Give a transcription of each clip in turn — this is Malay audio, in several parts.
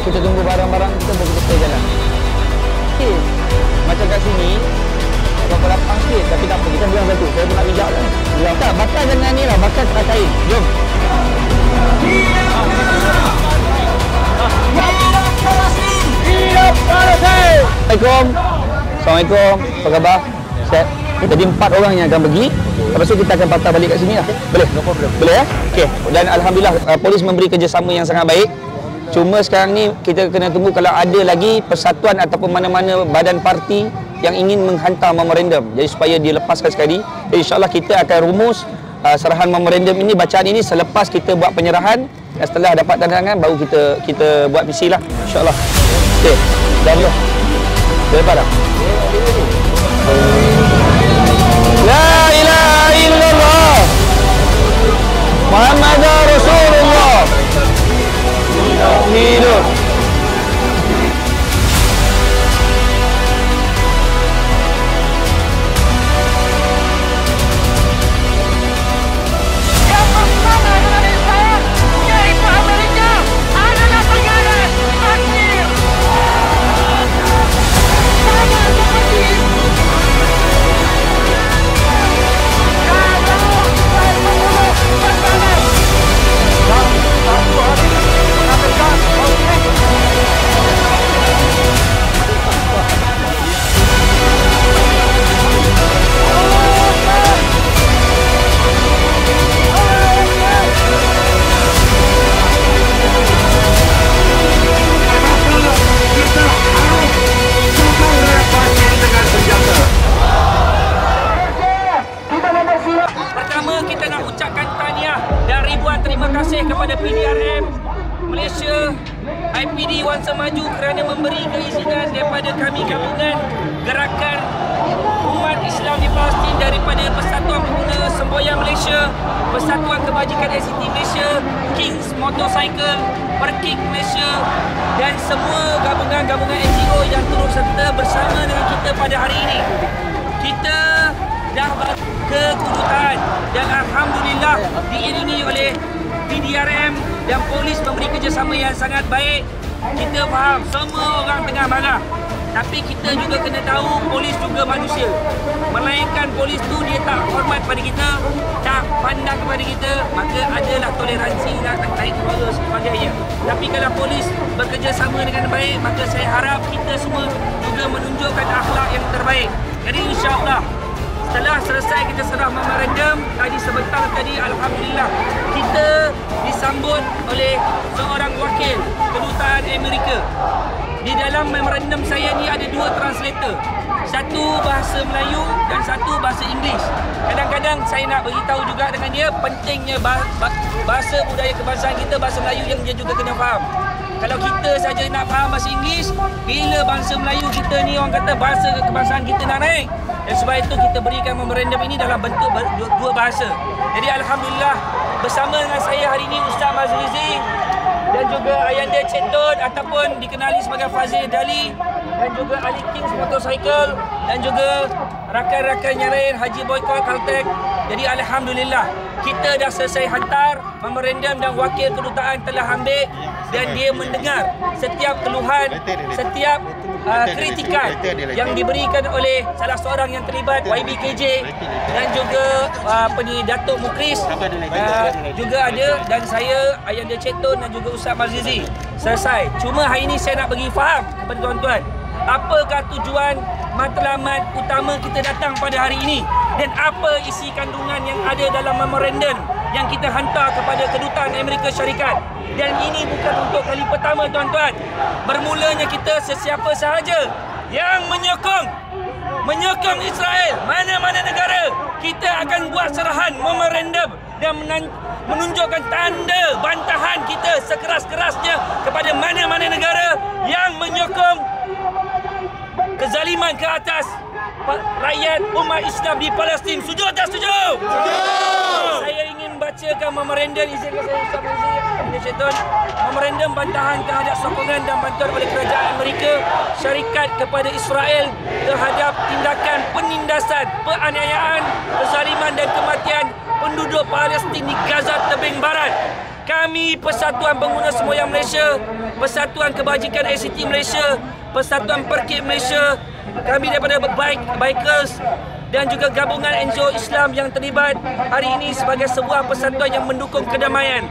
kita tunggu barang-barang kita baru kita jalan. Okay. Macam kat sini berapa lapang sikit, tapi tak apa, kita bilang satu. Saya pun nak bijak kan. Bilang tak, bakar dengan ni lah, bakar kat kain. Jom. Assalamualaikum. Assalamualaikum. Apa khabar? Sihat? Jadi 4 orang yang akan pergi. Lepas tu kita akan patah balik kat sini lah. Boleh? Boleh ya? Okey. Dan alhamdulillah polis memberi kerjasama yang sangat baik. Cuma sekarang ni kita kena tunggu kalau ada lagi persatuan ataupun mana-mana badan parti yang ingin menghantar memorandum. Jadi supaya dilepaskan sekali. Jadi insya-Allah kita akan rumus serahan memorandum ini, bacaan ini selepas kita buat penyerahan. Dan setelah dapat tanda tangan baru kita buat misi lah. Insya-Allah. Okey. Dah belum? Dah lepas dah? La ilaha illallah Muhammadur Rasulullah. Hidup. Kepada PDRM Malaysia, IPD Wan Semaju kerana memberi keizinan daripada kami gabungan Gerakan Umat Islam di Palestin daripada Persatuan Pengguna Semboyan Malaysia, Persatuan Kebajikan ACT Malaysia, Kings Motorcycle, Perking Malaysia dan semua gabungan-gabungan NGO yang turut serta bersama dengan kita pada hari ini. Kita dah ke kedutaan dan alhamdulillah diiringi oleh PDRM dan polis memberi kerjasama yang sangat baik. Kita faham semua orang tengah marah, tapi kita juga kena tahu polis juga manusia. Melainkan polis tu dia tak hormat pada kita, tak pandang kepada kita, maka adalah toleransi dan tarik suara sebagainya. Tapi kalau polis bekerjasama dengan baik, maka saya harap kita semua juga menunjukkan akhlak yang terbaik. Jadi insya-Allah setelah selesai kita serah memorandum tadi sebentar tadi, alhamdulillah kita disambut oleh seorang wakil kedutaan Amerika. Di dalam memorandum saya ni ada 2 translator. Satu bahasa Melayu dan satu bahasa Inggeris. Kadang-kadang saya nak beritahu juga dengan dia pentingnya bahasa budaya kebangsaan kita, bahasa Melayu yang dia juga kena faham. Kalau kita saja nak faham bahasa Inggeris, bila bahasa Melayu kita ni orang kata bahasa kebangsaan kita nak naik. Dan sebab itu kita berikan memorandum ini dalam bentuk 2 bahasa. Jadi alhamdulillah bersama dengan saya hari ini Ustaz Mazrizi dan juga Ayanda Cik Tun ataupun dikenali sebagai Fazil Dali dan juga Ali Kings Motorcycle dan juga rakan-rakan yang lain Haji Boykot Caltech. Jadi alhamdulillah kita dah selesai hantar memorandum dan wakil kedutaan telah ambil dan dia mendengar setiap keluhan, setiap kritikan yang diberikan oleh salah seorang yang terlibat, YBKJ dan juga Datuk Mukris juga ada, dan saya Ayanda Cik Tun dan juga Ustaz Mazrizi. Selesai. Cuma hari ini saya nak bagi faham kepada tuan-tuan, apakah tujuan matlamat utama kita datang pada hari ini dan apa isi kandungan yang ada dalam memorandum yang kita hantar kepada kedutaan Amerika Syarikat. Dan ini bukan untuk kali pertama tuan-tuan. Bermulanya kita sesiapa sahaja yang menyokong Israel, mana-mana negara, kita akan buat serahan memorandum dan menunjukkan tanda bantahan kita sekeras-kerasnya kepada mana-mana negara yang menyokong kezaliman ke atas rakyat umat Islam di Palestin. Setuju tak setuju? Saya ingin bacakan memorandum, izinkan saya Ustaz Mazrizi, memorandum bantahan terhadap sokongan dan bantuan oleh kerajaan Amerika Syarikat kepada Israel terhadap tindakan penindasan, penganiayaan, kezaliman dan kematian penduduk Palestin di Gaza tebing barat. Kami Persatuan Pengguna Semboyan Malaysia, Persatuan Kebajikan ACT Malaysia, Persatuan Perkit Malaysia, kami daripada Bikers dan juga gabungan NGO Islam yang terlibat hari ini sebagai sebuah persatuan yang mendukung kedamaian,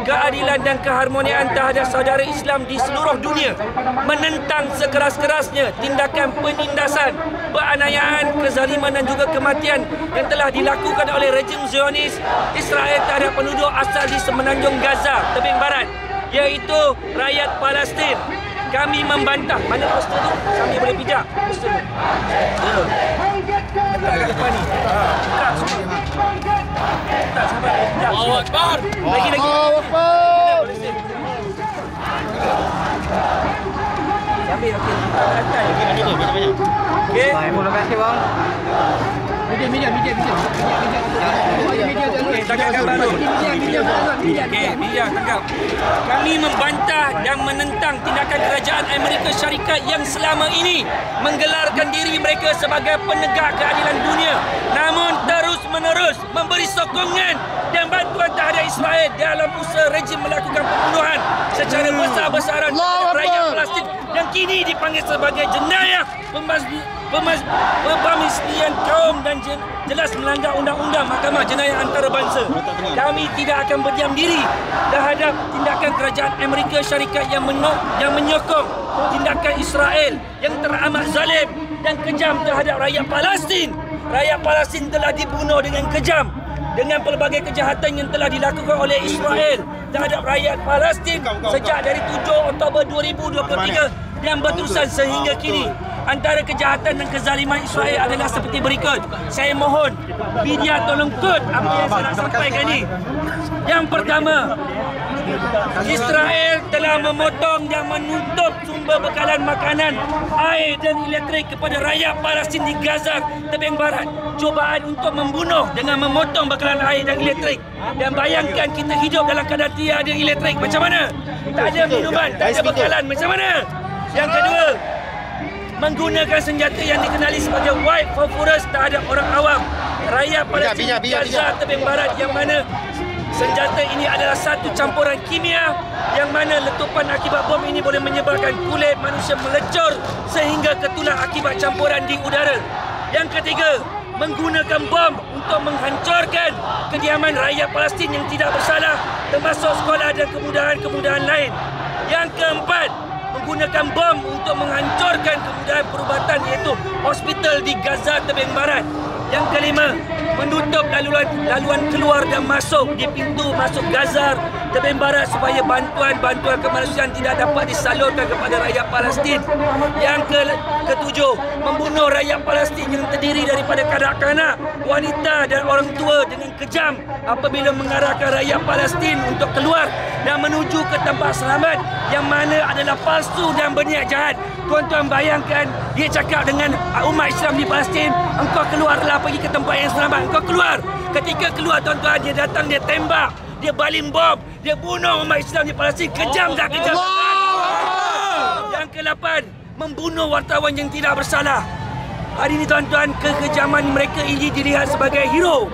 keadilan dan keharmonian terhadap saudara Islam di seluruh dunia, menentang sekeras-kerasnya tindakan penindasan, penganiayaan, kezaliman dan juga kematian yang telah dilakukan oleh rejim Zionis Israel terhadap penduduk asal di semenanjung Gaza, tebing barat, iaitu rakyat Palestin. Kami membantah. Mana poster tu? Kami boleh pijak poster tu. Letak kat depan ni. Buka semua. Tak sabar. Allahu Akbar. Lagi. Allahu Akbar. Sambil okey. Atas. Okey. Terima kasih bang. Media. Okey, tangkap gambar tu. Okey, media tangkap. Kami membantah dan menentang tindakan kerajaan Amerika Syarikat yang selama ini menggelarkan diri mereka sebagai penegak keadilan dunia, namun terus-menerus memberi sokongan dan bantuan terhadap Israel dalam usaha rejim melakukan pembunuhan secara besar-besaran terhadap rakyat Palestin yang kini dipanggil sebagai jenayah pembamislian kaum dan jelas melanggar undang-undang Mahkamah Jenayah Antarabangsa. Kami tidak akan berdiam diri terhadap tindakan kerajaan Amerika Syarikat yang menyokong tindakan Israel yang teramat zalim dan kejam terhadap rakyat Palestin. Rakyat Palestin telah dibunuh dengan kejam dengan pelbagai kejahatan yang telah dilakukan oleh Israel terhadap rakyat Palestin sejak dari 7 Oktober 2023 yang berterusan sehingga kini. Antara kejahatan dan kezaliman Israel adalah seperti berikut. Saya mohon media tolong kod apa yang saya nak sampaikan ni. Yang pertama, Israel telah memotong dan menutup sumber bekalan makanan, air dan elektrik kepada rakyat Palestin di Gaza, tebing barat. Cubaan untuk membunuh dengan memotong bekalan air dan elektrik. Dan bayangkan kita hidup dalam keadaan tiada elektrik, macam mana? Tak ada minuman, tak ada bekalan, macam mana? Yang kedua, menggunakan senjata yang dikenali sebagai white phosphorus terhadap orang awam, rakyat Palestin di Gaza tebing barat, yang mana senjata ini adalah satu campuran kimia yang mana letupan akibat bom ini boleh menyebabkan kulit manusia melecur sehingga ketulang akibat campuran di udara. Yang ketiga, menggunakan bom untuk menghancurkan kediaman rakyat Palestin yang tidak bersalah, termasuk sekolah dan kemudahan-kemudahan lain. Yang keempat, menggunakan bom untuk menghancurkan kemudahan perubatan iaitu hospital di Gaza tebing barat. Yang kelima, menutup laluan keluar dan masuk di pintu masuk Gaza tebing barat supaya bantuan kemanusiaan tidak dapat disalurkan kepada rakyat Palestin. Yang ketujuh, membunuh rakyat Palestin yang terdiri daripada kanak-kanak, wanita dan orang tua dengan kejam apabila mengarahkan rakyat Palestin untuk keluar dan menuju ke tempat selamat yang mana adalah palsu dan berniat jahat. Tuan-tuan bayangkan, dia cakap dengan umat Islam di Palestin, engkau keluarlah pergi ke tempat yang selamat. Engkau keluar. Ketika keluar, tuan-tuan, dia datang, dia tembak, dia baling bom, dia bunuh umat Islam di Palestin. Kejam tak kejam? Yang ke-8, membunuh wartawan yang tidak bersalah. Hari ini, tuan-tuan, kekejaman mereka ini dilihat sebagai hero.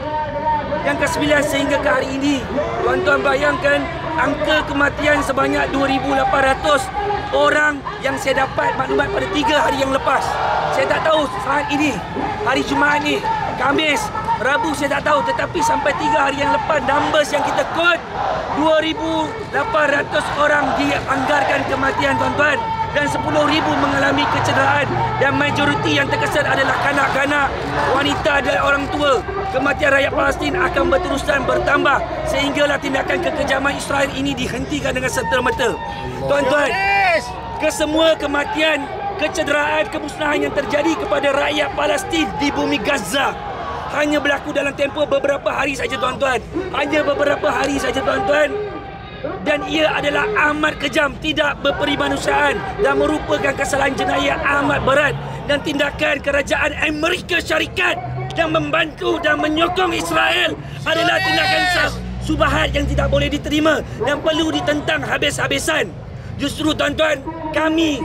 Yang ke-9, sehingga ke hari ini, tuan-tuan bayangkan angka kematian sebanyak 2,800 orang yang saya dapat maklumat pada 3 hari yang lepas. Saya tak tahu saat ini, hari Jumaat ni, Khamis, Rabu saya tak tahu, tetapi sampai 3 hari yang lepas, numbers yang kita kod 2,800 orang dianggarkan kematian, tuan-tuan, dan 10,000 mengalami kecederaan, dan majoriti yang terkesan adalah kanak-kanak, wanita dan orang tua. Kematian rakyat Palestin akan berterusan bertambah sehinggalah tindakan kekejaman Israel ini dihentikan dengan serta-merta. Tuan-tuan, kesemua kematian, kecederaan, kemusnahan yang terjadi kepada rakyat Palestin di bumi Gaza hanya berlaku dalam tempoh beberapa hari saja, tuan-tuan. Hanya beberapa hari saja, tuan-tuan. Dan ia adalah amat kejam, tidak berpermanusiaan dan merupakan kesalahan jenayah amat berat, dan tindakan kerajaan Amerika Syarikat yang membantu dan menyokong Israel adalah tindakan subahat yang tidak boleh diterima dan perlu ditentang habis-habisan. Justru, tuan-tuan, kami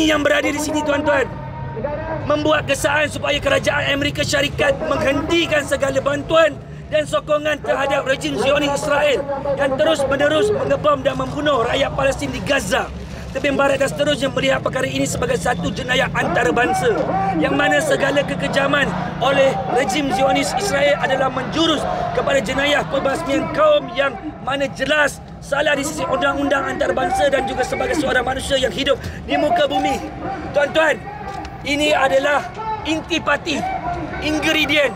yang berada di sini, tuan-tuan, membuat kesaan supaya kerajaan Amerika Syarikat menghentikan segala bantuan dan sokongan terhadap rejim Zionis Israel yang terus-menerus mengebom dan membunuh rakyat Palestin di Gaza, tebing barat dan seterusnya, melihat perkara ini sebagai satu jenayah antarabangsa yang mana segala kekejaman oleh rejim Zionis Israel adalah menjurus kepada jenayah pembasmian kaum yang mana jelas salah di sisi undang-undang antarabangsa dan juga sebagai seorang manusia yang hidup di muka bumi. Tuan-tuan, ini adalah intipati, ingredient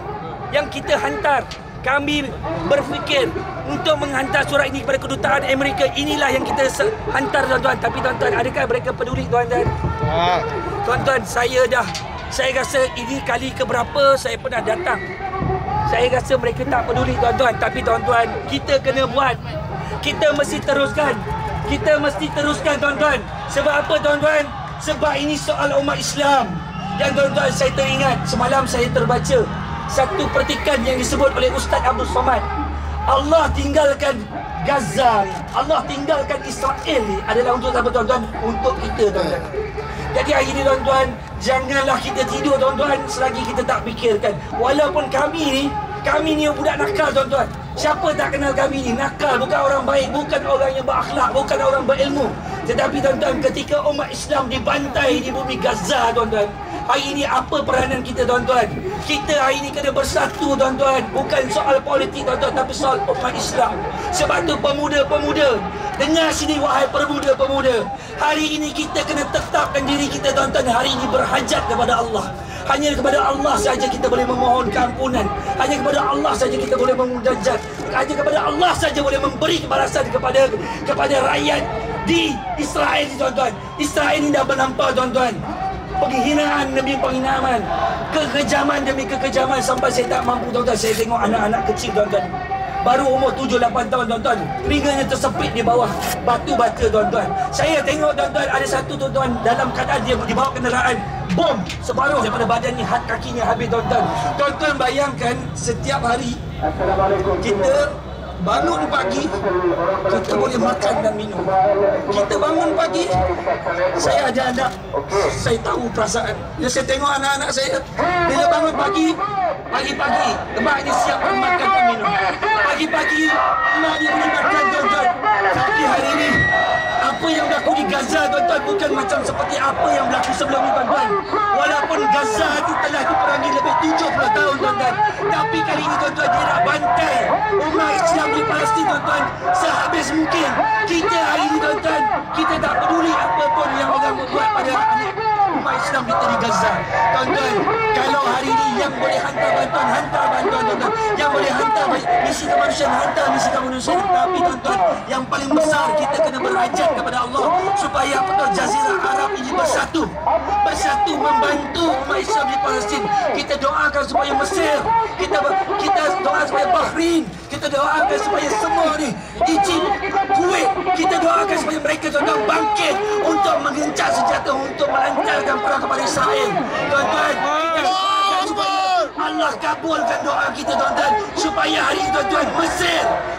yang kita hantar. Kami berfikir untuk menghantar surat ini kepada kedutaan Amerika. Inilah yang kita hantar, tuan-tuan. Tapi tuan-tuan, adakah mereka peduli, tuan-tuan? Tuan-tuan, saya rasa ini kali keberapa saya pernah datang. Saya rasa mereka tak peduli, tuan-tuan. Tapi tuan-tuan, kita kena buat. Kita mesti teruskan. Kita mesti teruskan, tuan-tuan. Sebab apa, tuan-tuan? Sebab ini soal umat Islam. Dan tuan-tuan, saya teringat semalam saya terbaca satu petikan yang disebut oleh Ustaz Abdul Somad. Allah tinggalkan Gaza ni, Allah tinggalkan Israel ni adalah untuk apa, tuan-tuan? Untuk kita, tuan-tuan. Jadi hari ni, tuan-tuan, janganlah kita tidur, tuan-tuan, selagi kita tak fikirkan. Walaupun kami ni budak nakal, tuan-tuan. Siapa tak kenal kami ni? Nakal, bukan orang baik, bukan orang yang berakhlak, bukan orang berilmu. Tetapi tuan-tuan, ketika umat Islam dibantai di bumi Gaza, tuan-tuan, hari ini apa peranan kita, tuan-tuan? Kita hari ini kena bersatu, tuan-tuan. Bukan soal politik, tuan-tuan, tapi soal umat Islam. Sebab tu pemuda-pemuda, dengar sini wahai pemuda-pemuda. Hari ini kita kena tetapkan diri kita, tuan-tuan, hari ini berhajat kepada Allah. Hanya kepada Allah saja kita boleh memohon keampunan. Hanya kepada Allah saja kita boleh memunajat. Hanya kepada Allah saja boleh memberi balasan kepada rakyat di Israel, tuan-tuan. Israel ini dah berlampau, tuan-tuan. Penghinaan demi penghinaan, kekejaman demi kekejaman, sampai saya tak mampu, tuan-tuan. Saya tengok anak-anak kecil, tuan-tuan, baru umur 7-8 tahun, tuan-tuan, telinganya tersepit di bawah batu bata, tuan-tuan. Saya tengok, tuan-tuan, ada satu, tuan-tuan, dalam keadaan dia dibawa kenderaan, bom separuh daripada badannya, kakinya habis, tuan-tuan. Tuan-tuan bayangkan, setiap hari kita bangun pagi, kita boleh makan dan minum. Kita bangun pagi, saya ada anak, saya tahu perasaan. Ya, saya tengok anak-anak saya, bila bangun pagi, pagi-pagi, emak dia siapkan makan dan minum. Pagi-pagi, emak dia beri makan, tuan-tuan. Tapi hari ini, apa yang berlaku di Gaza, tuan-tuan, bukan macam seperti apa yang berlaku sebelum ini, tuan-tuan. Walaupun Gaza itu telah diperangi lebih 70 tahun, tuan-tuan. Tapi kali ini, tuan-tuan, dia nak bantai umat Islam di Palestin, tuan-tuan, sehabis mungkin. Kita hari ini, tuan-tuan, kita tak peduli apa pun yang orang buat pada umat Islam kita di Gaza. Tuan-tuan, kalau hari ini yang boleh hantar bantuan, tuan-tuan. Yang boleh hantar misi kemanusiaan, hantar misi kemanusiaan. Tapi, tuan-tuan, yang paling besar kita kena berhajat kepada Allah supaya Jazirah Arab ini bersatu membantu umat Islam di Palestin. Kita doakan supaya Mesir, kita doakan supaya Bahrain, kita doakan supaya semua ni, Egypt, Kuwait, kita doakan supaya mereka, tuan-tuan, bangkit untuk mengencang senjata untuk melancarkan perang kepada Israel. Tuan-tuan, kita doakan supaya Allah kabulkan doa kita, tuan-tuan, supaya hari ini, tuan-tuan,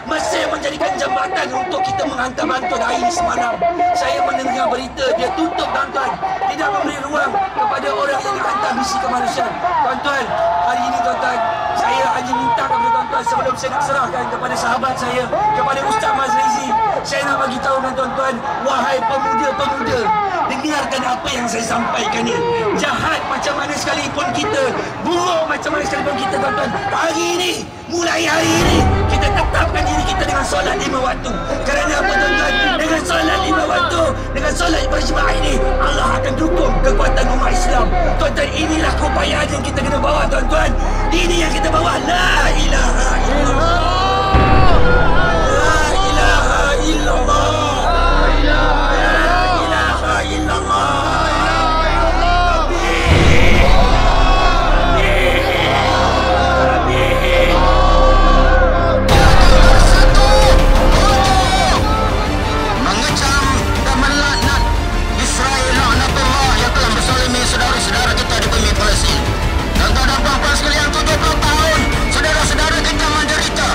Mesir menjadikan jambatan untuk kita menghantar bantuan. Hari ini semalam saya mendengar berita dia tutup, tuan-tuan, tidak memberi ruang kepada orang yang hantar misi kemanusiaan. Tuan-tuan, hari ini, tuan-tuan, saya hanya minta kepada tuan-tuan sebelum saya nak serahkan kepada sahabat saya, kepada Ustaz Mazrizi, saya nak bagi tahu, tuan-tuan, wahai pemuda-pemuda, dengarkan apa yang saya sampaikan ni. Jahat macam mana sekalipun kita, buruk macam mana sekalipun kita, tuan-tuan, hari ini, mulai hari ini, kita tetapkan diri kita dengan solat 5 waktu. Kerana apa, tuan-tuan? Dengan solat 5 waktu, dengan solat berjemaah ini, Allah akan dukung kekuatan umat Islam. Tuan-tuan, inilah keupayaan yang kita kena bawa, tuan-tuan. Ini yang kita bawa. La ilaha illallah. La ilaha illallah. La ilaha illallah. Saudara-saudara kita di bumi Palestin. Tuan-tuan dan puan-puan sekalian, 70 tahun saudara-saudara kita menderita.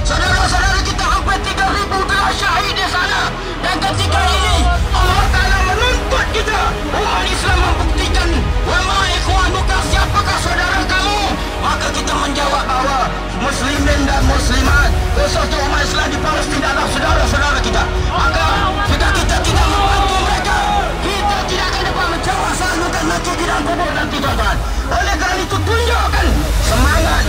Saudara-saudara kita hampir 3,000 telah syahid di sana. Dan ketika ini Allah Ta'ala menuntut kita, umat Islam, membuktikan wa ma ikhwanuka, siapakah saudara kamu. Maka kita menjawab bahawa muslimin dan muslimat, khususnya umat Islam di Palestin adalah saudara-saudara kita. Maka jika kita tidak membantu mereka, kita tidak akan dapat menjawab salukan mati di dalam kubur nanti, tuan-tuan. Oleh kerana itu tunjukkan semangat